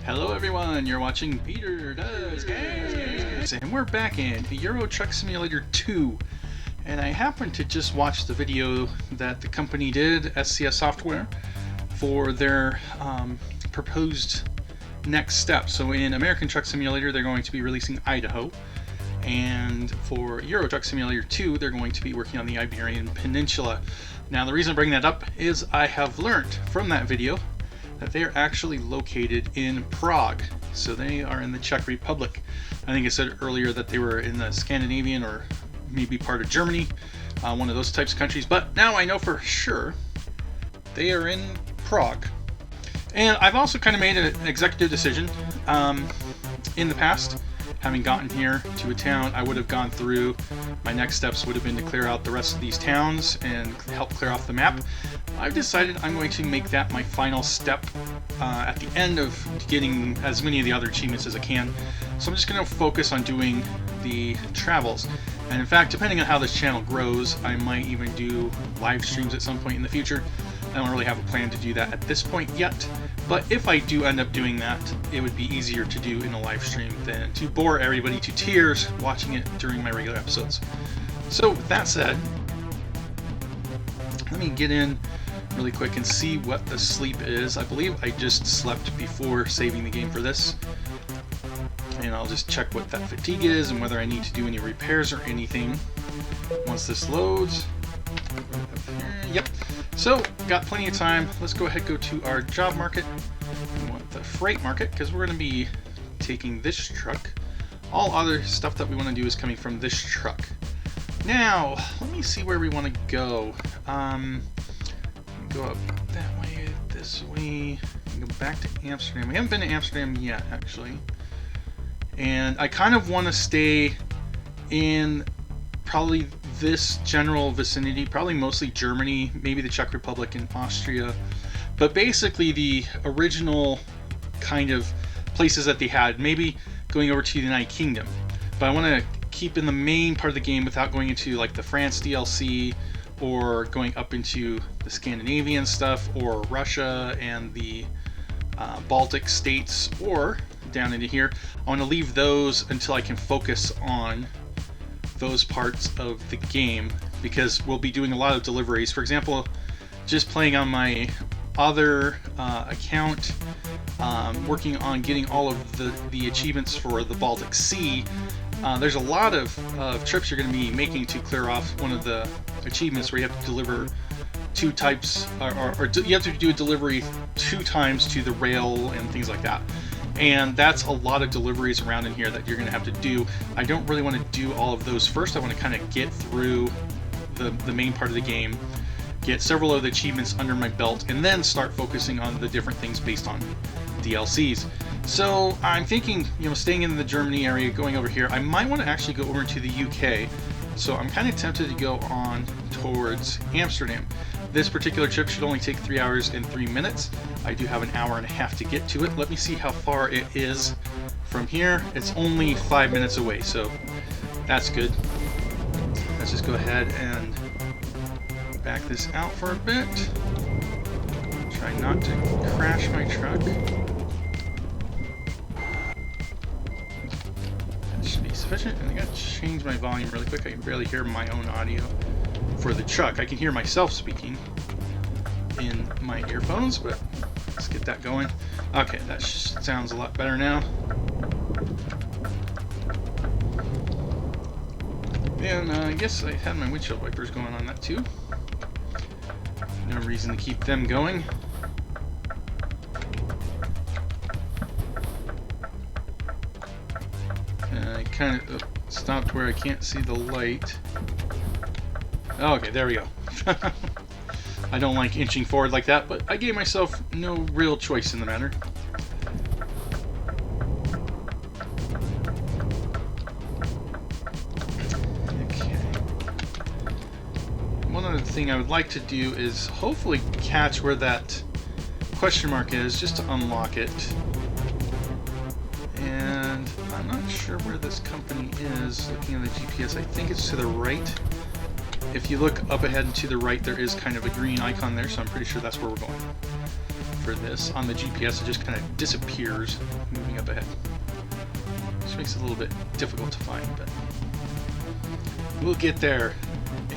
Hello everyone, you're watching Peter Does Games, and we're back in Euro Truck Simulator 2. And I happened to just watch the video that the company did, SCS Software, for their proposed next step. So in American Truck Simulator, they're going to be releasing Idaho. And for Euro Truck Simulator 2, they're going to be working on the Iberian Peninsula. Now the reason I bring that up is I have learned from that video that they are actually located in Prague. So they are in the Czech Republic. I think I said earlier that they were in the Scandinavian or maybe part of Germany, one of those types of countries, but now I know for sure they are in Prague. And I've also kind of made an executive decision. In the past, having gotten here to a town, I would have gone through, my next steps would have been to clear out the rest of these towns and help clear off the map. I've decided I'm going to make that my final step at the end of getting as many of the other achievements as I can. So I'm just going to focus on doing the travels. And in fact, depending on how this channel grows, I might even do live streams at some point in the future. I don't really have a plan to do that at this point yet, but if I do end up doing that, it would be easier to do in a live stream than to bore everybody to tears watching it during my regular episodes. So with that said, let me get in really quick and see what the sleep is. I believe I just slept before saving the game for this. And I'll just check what that fatigue is and whether I need to do any repairs or anything. Once this loads. Yep. So, got plenty of time. Let's go ahead and go to our job market. We want the freight market because we're going to be taking this truck. All other stuff that we want to do is coming from this truck. Now, let me see where we want to go. Go up that way, this way, go back to Amsterdam. We haven't been to Amsterdam yet, actually. And I kind of want to stay in probably this general vicinity, probably mostly Germany, maybe the Czech Republic and Austria. But basically the original kind of places that they had, maybe going over to the United Kingdom. But I want to keep in the main part of the game without going into like the France DLC or going up into the Scandinavian stuff or Russia and the Baltic states or down into here. I want to leave those until I can focus on those parts of the game because we'll be doing a lot of deliveries. For example, just playing on my other account, working on getting all of the achievements for the Baltic Sea. There's a lot of trips you're going to be making to clear off one of the achievements where you have to deliver two types, or you have to do a delivery 2 times to the rail and things like that. And that's a lot of deliveries around in here that you're going to have to do. I don't really want to do all of those first. I want to kind of get through the main part of the game, get several of the achievements under my belt, and then start focusing on the different things based on DLCs. So I'm thinking, staying in the Germany area, going over here. I might want to actually go over to the UK. So I'm kind of tempted to go on towards Amsterdam. This particular trip should only take 3 hours and 3 minutes. I do have an hour and a half to get to it. Let me see how far it is from here. It's only 5 minutes away, so that's good. Let's just go ahead and back this out for a bit. Try not to crash my truck. That should be sufficient. And I gotta change my volume really quick. I can barely hear my own audio for the truck. I can hear myself speaking in my earphones, but let's get that going. Okay, that sounds a lot better now. And I guess I had my windshield wipers going on that too. No reason to keep them going. And I kind of stopped where I can't see the light. Oh, okay, there we go. I don't like inching forward like that, but I gave myself no real choice in the matter. Okay. One other thing I would like to do is hopefully catch where that question mark is, just to unlock it. And I'm not sure where this company is. Looking at the GPS, I think it's to the right. If you look up ahead and to the right, there is kind of a green icon there, so I'm pretty sure that's where we're going. for this. On the GPS, it just kind of disappears moving up ahead. Which makes it a little bit difficult to find, but we'll get there.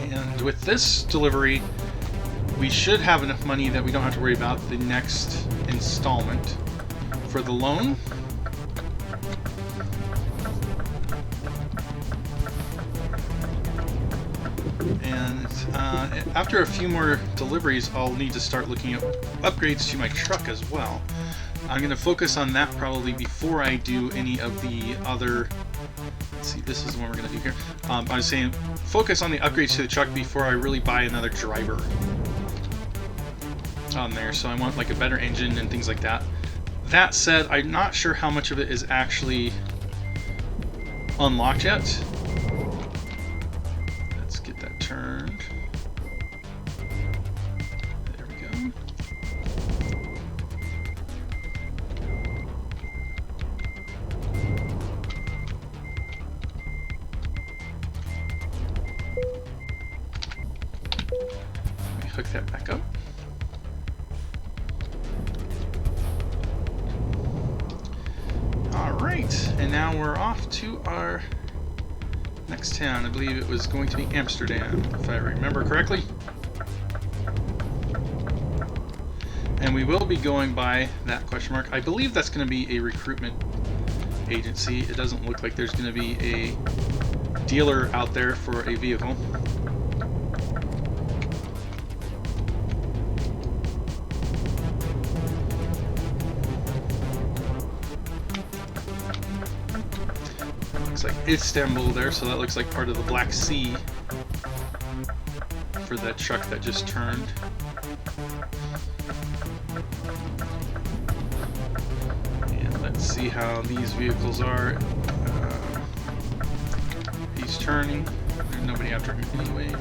And with this delivery, we should have enough money that we don't have to worry about the next installment for the loan. And after a few more deliveries, I'll need to start looking at upgrades to my truck as well. I'm going to focus on that probably before I do any of the other... Let's see, this is the one we're going to do here. I was saying focus on the upgrades to the truck before I really buy another driver on there. So I want like a better engine and things like that. That said, I'm not sure how much of it is actually unlocked yet. Let's get that turned. There we go. Let me hook that back up. Alright, and now we're off to our next town. I believe it was going to be Amsterdam, if I remember correctly. And we will be going by that question mark. I believe that's going to be a recruitment agency. It doesn't look like there's going to be a dealer out there for a vehicle. Looks like Istanbul there, so that looks like part of the Black Sea for that truck that just turned. And let's see how these vehicles are. He's turning. There's nobody after him anyway.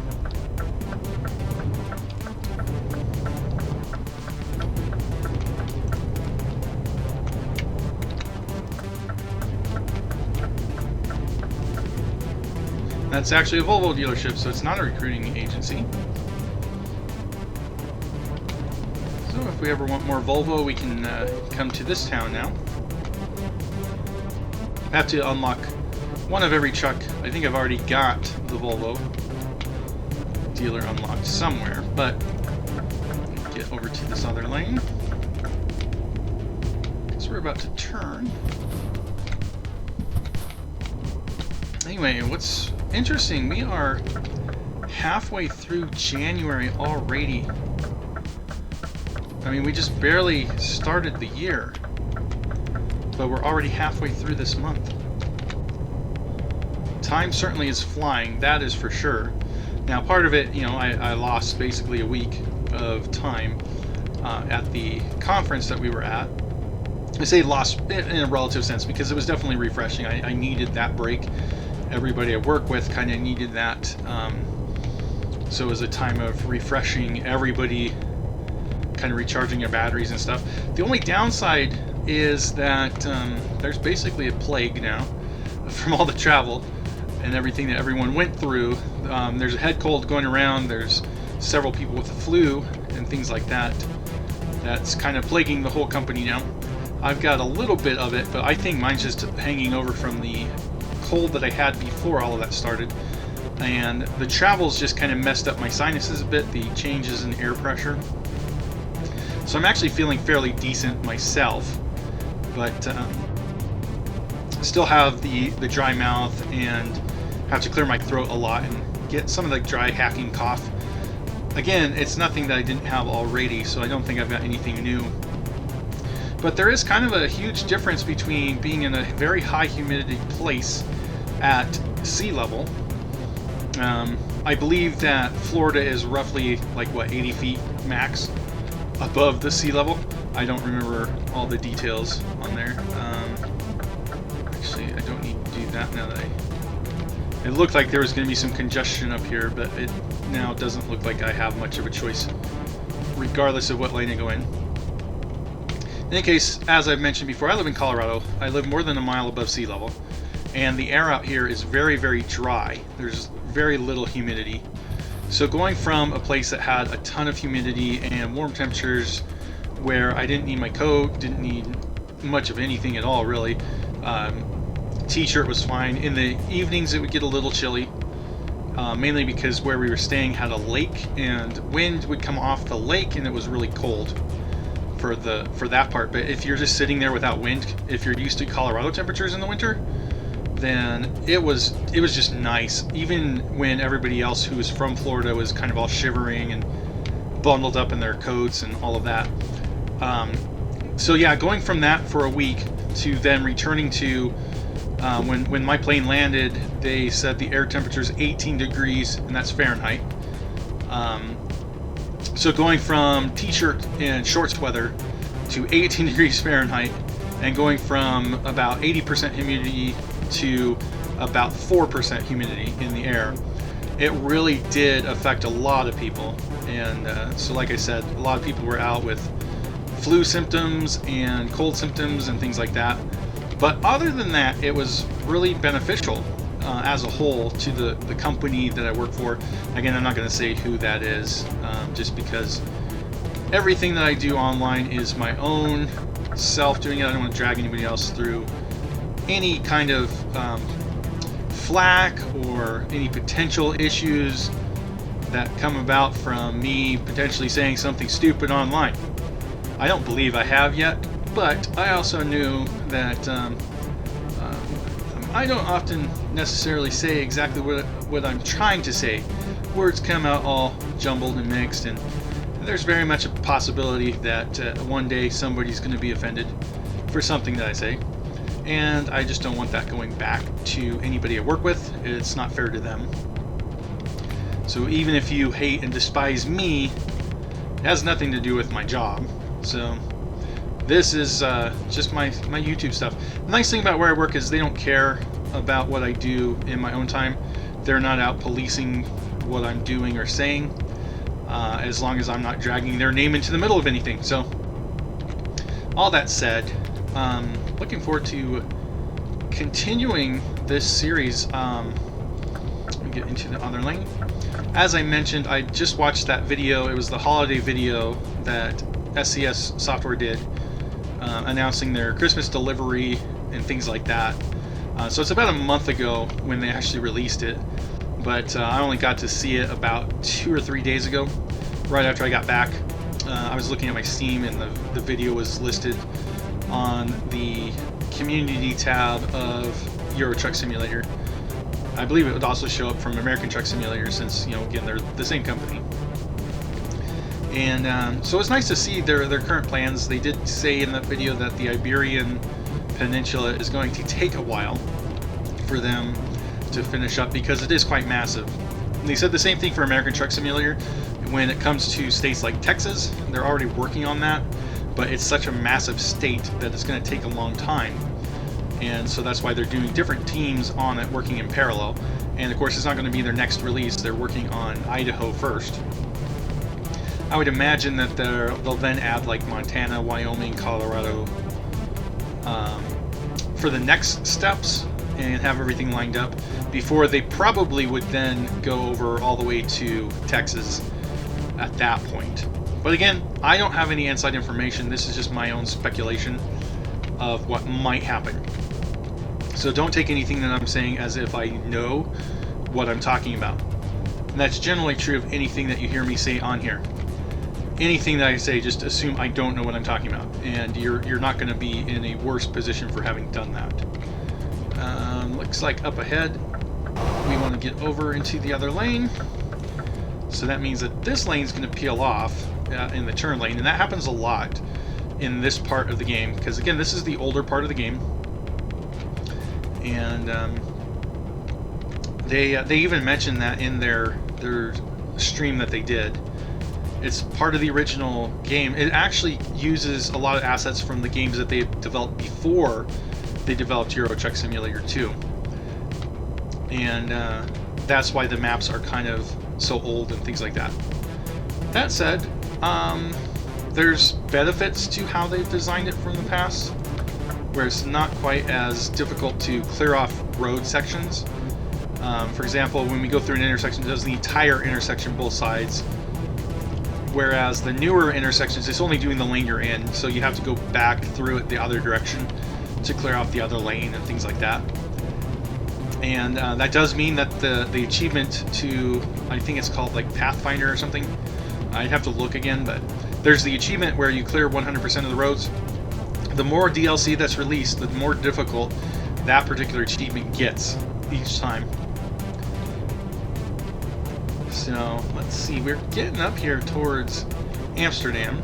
That's actually a Volvo dealership, so it's not a recruiting agency. So if we ever want more Volvo, we can come to this town now. I have to unlock one of every truck. I think I've already got the Volvo dealer unlocked somewhere, but get over to this other lane. So we're about to turn. Anyway, what's interesting, we are halfway through January already. I mean, we just barely started the year, but we're already halfway through this month. Time certainly is flying, that is for sure. Now, part of it, you know, I lost basically a week of time at the conference that we were at. I say lost in a relative sense because it was definitely refreshing. I needed that break. Everybody I work with kind of needed that. So it was a time of refreshing everybody, kind of recharging their batteries and stuff. The only downside is that there's basically a plague now from all the travel and everything that everyone went through. There's a head cold going around. There's several people with the flu and things like that. That's kind of plaguing the whole company now. I've got a little bit of it, but I think mine's just hanging over from the cold that I had before all of that started. And the travel's just kind of messed up my sinuses a bit, the changes in air pressure. So I'm actually feeling fairly decent myself, but still have the dry mouth and have to clear my throat a lot and get some of the dry hacking cough. Again, it's nothing that I didn't have already, so I don't think I've got anything new. But there is kind of a huge difference between being in a very high humidity place at sea level. I believe that Florida is roughly like what, 80 feet max above the sea level. I don't remember all the details on there. Actually, I don't need to do that now that it looked like there was going to be some congestion up here, but it now doesn't look like I have much of a choice regardless of what lane I go in. In any case, as I've mentioned before, I live in Colorado. I live more than a mile above sea level, and the air out here is very, very dry. There's very little humidity. So going from a place that had a ton of humidity and warm temperatures where I didn't need my coat, didn't need much of anything at all, really. T-shirt was fine. In the evenings, it would get a little chilly, mainly because where we were staying had a lake, and wind would come off the lake, and it was really cold for that part. But if you're just sitting there without wind, if you're used to Colorado temperatures in the winter, then it was just nice. Even when everybody else who was from Florida was kind of all shivering and bundled up in their coats and all of that. So yeah, going from that for a week to then returning to when my plane landed, they said the air temperature is 18 degrees, and that's Fahrenheit. So going from t-shirt and shorts weather to 18 degrees Fahrenheit, and going from about 80% humidity to about 4% humidity in the air, it really did affect a lot of people. And so like I said, a lot of people were out with flu symptoms and cold symptoms and things like that. But other than that, it was really beneficial as a whole to the company that I work for. Again, I'm not going to say who that is, just because everything that I do online is my own self doing it. I don't want to drag anybody else through any kind of flack or any potential issues that come about from me potentially saying something stupid online. I don't believe I have yet, but I also knew that I don't often necessarily say exactly what I'm trying to say. Words come out all jumbled and mixed, and there's very much a possibility that one day somebody's going to be offended for something that I say, and I just don't want that going back to anybody I work with. It's not fair to them. So even if you hate and despise me, it has nothing to do with my job. So this is just my YouTube stuff. The nice thing about where I work is they don't care about what I do in my own time. They're not out policing what I'm doing or saying, as long as I'm not dragging their name into the middle of anything. So all that said, looking forward to continuing this series. Let me get into the other lane. As I mentioned, I just watched that video. It was the holiday video that SCS Software did, announcing their Christmas delivery and things like that. So it's about a month ago when they actually released it, but I only got to see it about 2 or 3 days ago, right after I got back. I was looking at my Steam, and the video was listed on the community tab of Euro Truck Simulator. I believe it would also show up from American Truck Simulator, since, again, they're the same company. And so it's nice to see their current plans. They did say in that video that the Iberian Peninsula is going to take a while for them to finish up, because it is quite massive. And they said the same thing for American Truck Simulator. When it comes to states like Texas, they're already working on that, but it's such a massive state that it's going to take a long time. And so that's why they're doing different teams on it, working in parallel. And of course, it's not going to be their next release. They're working on Idaho first. I would imagine that they'll then add like Montana, Wyoming, Colorado for the next steps, and have everything lined up before they probably would then go over all the way to Texas at that point. But again, I don't have any inside information. This is just my own speculation of what might happen. So don't take anything that I'm saying as if I know what I'm talking about. And that's generally true of anything that you hear me say on here. Anything that I say, just assume I don't know what I'm talking about, and you're not going to be in a worse position for having done that. Looks like up ahead we want to get over into the other lane, so that means that this lane is going to peel off in the turn lane, and that happens a lot in this part of the game, because again, this is the older part of the game, and they even mentioned that in their stream that they did. It's part of the original game. It actually uses a lot of assets from the games that they developed before they developed Euro Truck Simulator 2. And that's why the maps are kind of so old and things like that. That said, there's benefits to how they've designed it from the past, where it's not quite as difficult to clear off road sections. For example, when we go through an intersection, it does the entire intersection, both sides. whereas the newer intersections, it's only doing the lane you're in, so you have to go back through it the other direction to clear out the other lane and things like that. And that does mean that the achievement to, I think it's called like Pathfinder or something, I'd have to look again, but there's the achievement where you clear 100% of the roads. The more DLC that's released, the more difficult that particular achievement gets each time. So let's see, we're getting up here towards Amsterdam.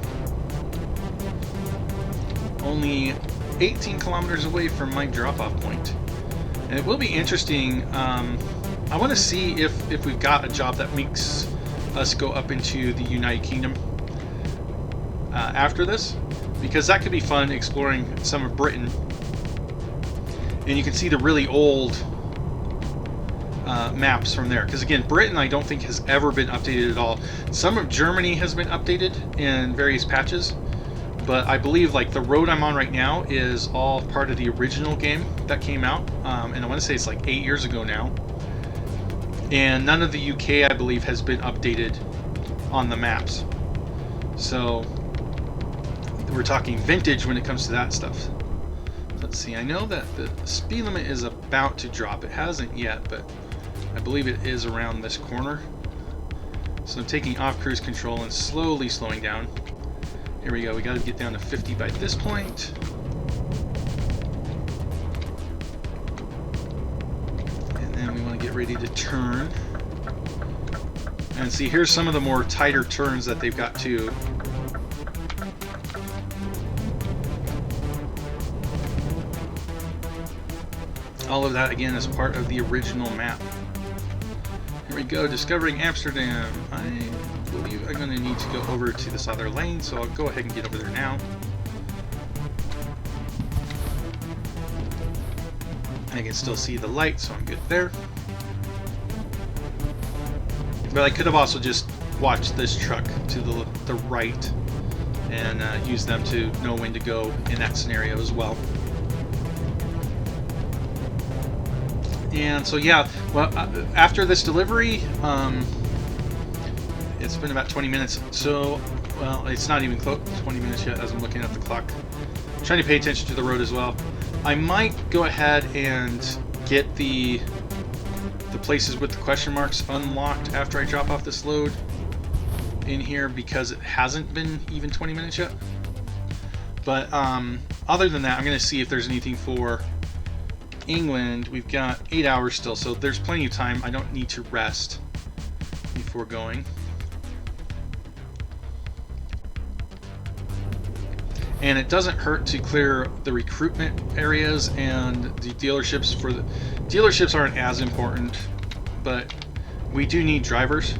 Only 18 kilometers away from my drop-off point. And it will be interesting. I want to see if we've got a job that makes us go up into the United Kingdom after this, because that could be fun, exploring some of Britain. And you can see the really old maps from there, because again, Britain I don't think has ever been updated at all. Some of Germany has been updated in various patches, but I believe like the road I'm on right now is all part of the original game that came out, and I want to say it's like 8 years ago now. And none of the UK, I believe, has been updated on the maps. So we're talking vintage when it comes to that stuff. Let's see, I know that the speed limit is about to drop. It hasn't yet, but I believe it is around this corner. So I'm taking off cruise control and slowly slowing down. Here we go, we gotta get down to 50 by this point. And then we want to get ready to turn. And see, here's some of the more tighter turns that they've got too. All of that, again, is part of the original map. Here we go, discovering Amsterdam. I believe I'm going to need to go over to this other lane, so I'll go ahead and get over there now. I can still see the light, so I'm good there. But I could have also just watched this truck to the right and use them to know when to go in that scenario as well. And so yeah, well, after this delivery, it's been about 20 minutes. So, well, it's not even close 20 minutes yet as I'm looking at the clock. I'm trying to pay attention to the road as well. I might go ahead and get the places with the question marks unlocked after I drop off this load in here, because it hasn't been even 20 minutes yet. But other than that, I'm going to see if there's anything for England. We've got 8 hours still, so there's plenty of time. I don't need to rest before going. And it doesn't hurt to clear the recruitment areas and the dealerships. For the dealerships aren't as important, but we do need drivers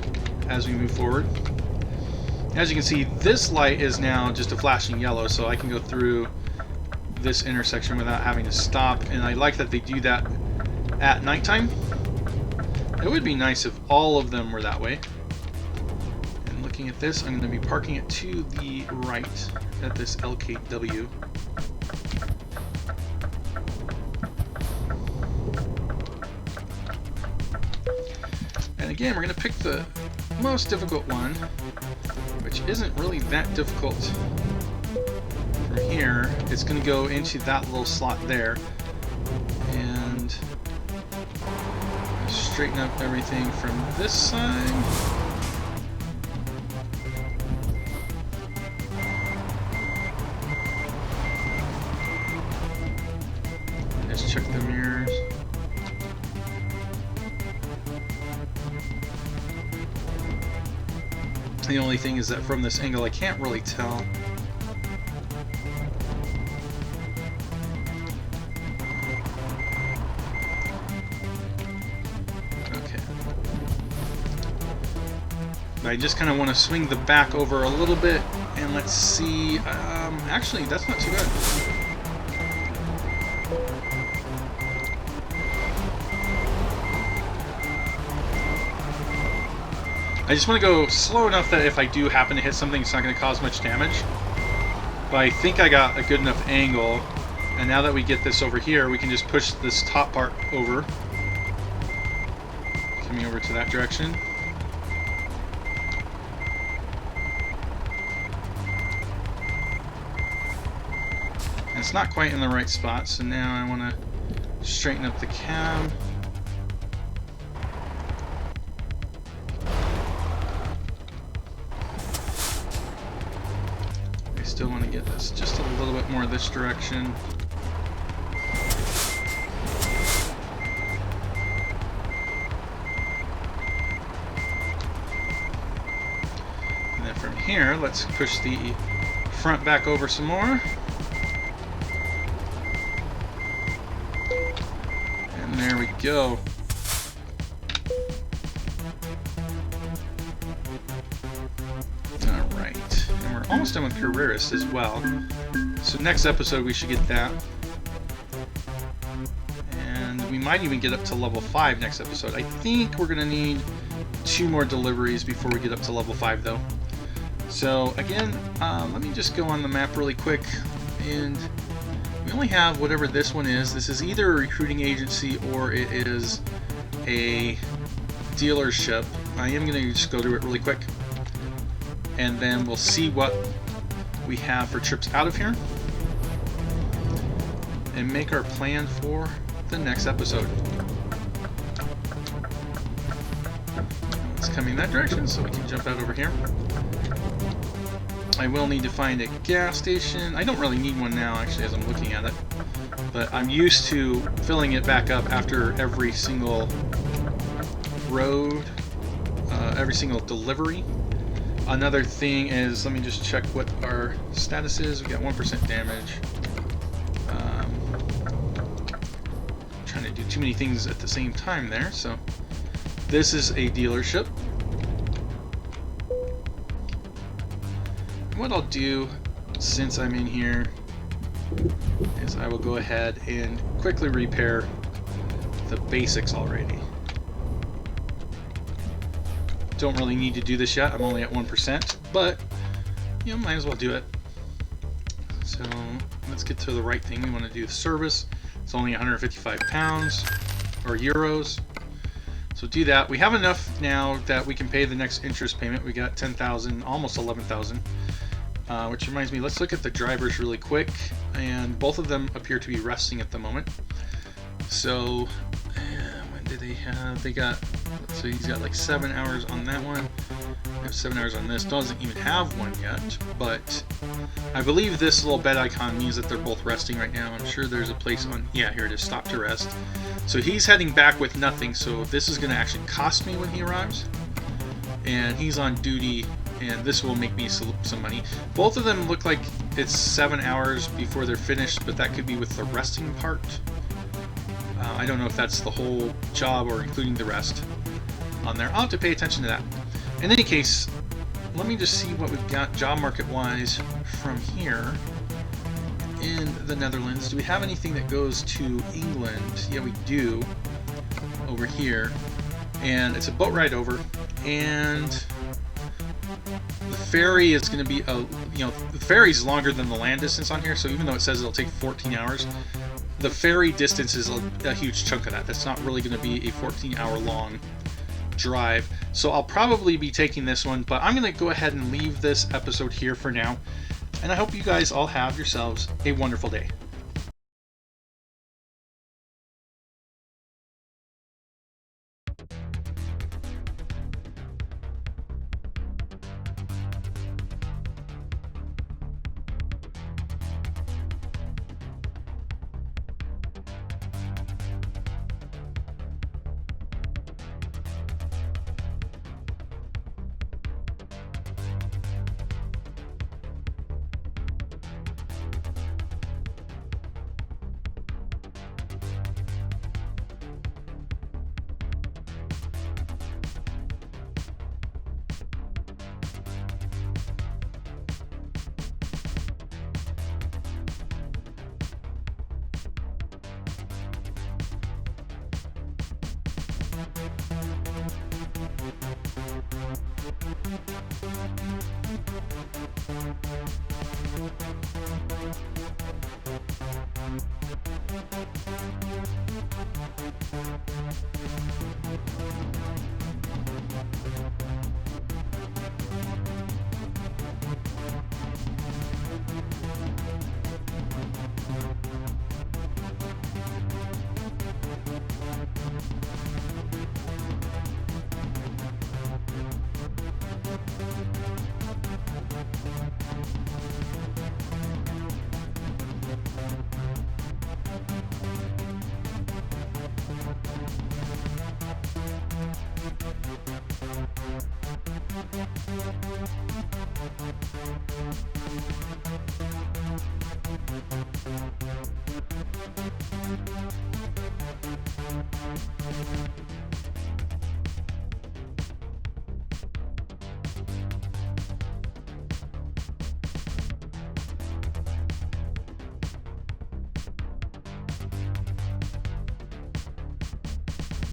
as we move forward. As you can see, this light is now just a flashing yellow, so I can go through this intersection without having to stop, and I like that they do that at nighttime. It would be nice if all of them were that way. And looking at this, I'm going to be parking it to the right at this LKW. And again, we're going to pick the most difficult one, which isn't really that difficult. From here, it's going to go into that little slot there, and straighten up everything from this side. Just check the mirrors. The only thing is that from this angle I can't really tell. Okay. I just kind of want to swing the back over a little bit, and let's see. Actually, that's not too bad. I just want to go slow enough that if I do happen to hit something, it's not going to cause much damage. But I think I got a good enough angle, and now that we get this over here, we can just push this top part over. Coming over to that direction. it's not quite in the right spot, so now I want to straighten up the cab. I still want to get this just a little bit more this direction. And then from here, let's push the front back over some more. And there we go. Alright. And we're almost done with Carreras as well. So next episode we should get that. And we might even get up to level 5 next episode. I think we're going to need 2 more deliveries before we get up to level 5 though. So again, let me just go on the map really quick, and we only have whatever this one is. This is either a recruiting agency or it is a dealership. I am going to just go through it really quick, and then we'll see what we have for trips out of here and make our plan for the next episode. It's coming that direction, so we can jump out over here. I will need to find a gas station. I don't really need one now, actually, as I'm looking at it. But I'm used to filling it back up after every single road, every single delivery. Another thing is, let me just check what our status is. We got 1% damage. Trying to do too many things at the same time there. So this is a dealership. What I'll do, since I'm in here, is I will go ahead and quickly repair the basics already. Don't really need to do this yet. I'm only at 1%, but you know, might as well do it. So let's get to the right thing. We want to do the service. It's only 155 pounds or euros. So do that. We have enough now that we can pay the next interest payment. We got 10,000, almost 11,000. Which reminds me, let's look at the drivers really quick, and both of them appear to be resting at the moment. So when did they have? They got, let's see, he's got like 7 hours on that one. I have 7 hours on this. Doesn't even have one yet, but I believe this little bed icon means that they're both resting right now. I'm sure there's a place on, yeah, here it is, stop to rest. So he's heading back with nothing, so this is going to actually cost me when he arrives. And he's on duty, and this will make me some money. Both of them look like it's 7 hours before they're finished, but that could be with the resting part. I don't know if that's the whole job or including the rest on there. I'll have to pay attention to that. In any case, let me just see what we've got job market wise from here in the Netherlands. Do we have anything that goes to England? Yeah, we do, over here. And it's a boat ride over, and the ferry is going to be the ferry's longer than the land distance on here, so even though it says it'll take 14 hours, the ferry distance is a huge chunk of that. That's not really going to be a 14-hour long drive. So I'll probably be taking this one, but I'm going to go ahead and leave this episode here for now, and I hope you guys all have yourselves a wonderful day.